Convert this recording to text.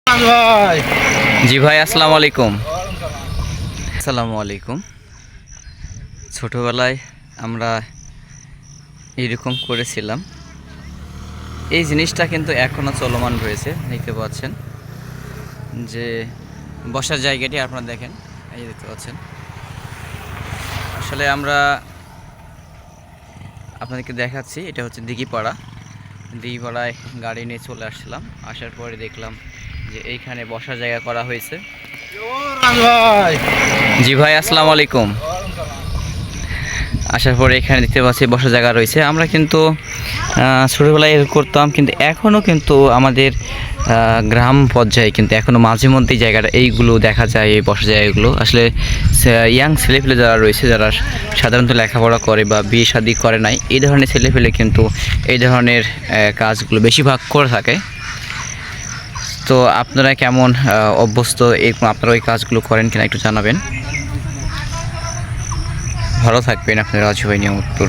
ভাই জি ভাই, আসসালামু আলাইকুম। আসসালামু আলাইকুম। ছোটোবেলায় আমরা এরকম করেছিলাম। এই জিনিসটা কিন্তু এখনও চলমান রয়েছে, দেখতে পাচ্ছেন যে বসার জায়গাটি আপনারা দেখেন, এই দেখতে পাচ্ছেন। আসলে আমরা আপনাদেরকে দেখাচ্ছি, এটা হচ্ছে দিঘিপাড়া। দিঘিপাড়ায় গাড়ি নিয়ে চলে আসছিলাম, আসার পরে দেখলাম যে এইখানে বসার জায়গা করা হয়েছে। ভাই জি ভাই, আসসালামু আলাইকুম। আসার পরে এখানে দেখতে পাচ্ছি বসার জায়গা রয়েছে। আমরা কিন্তু ছোটোবেলায় করতাম, কিন্তু এখনও কিন্তু আমাদের গ্রাম পর্যায়ে কিন্তু এখনও মাঝে মধ্যেই জায়গাটা এইগুলো দেখা যায়। এই বসার জায়গাগুলো আসলে ইয়াং ছেলেপেলে যারা রয়েছে, যারা সাধারণত লেখাপড়া করে বা বিয়ে শাদী করে নাই, এই ধরনের ছেলেপেলে কিন্তু এই ধরনের কাজগুলো বেশিরভাগ করে থাকে। তো আপনারা কেমন অভ্যস্ত, আপনারা ওই কাজগুলো করেন কিনা একটু জানাবেন। ভালো থাকবেন। আপনার রাজু ভাই, নিয়ামতপুর।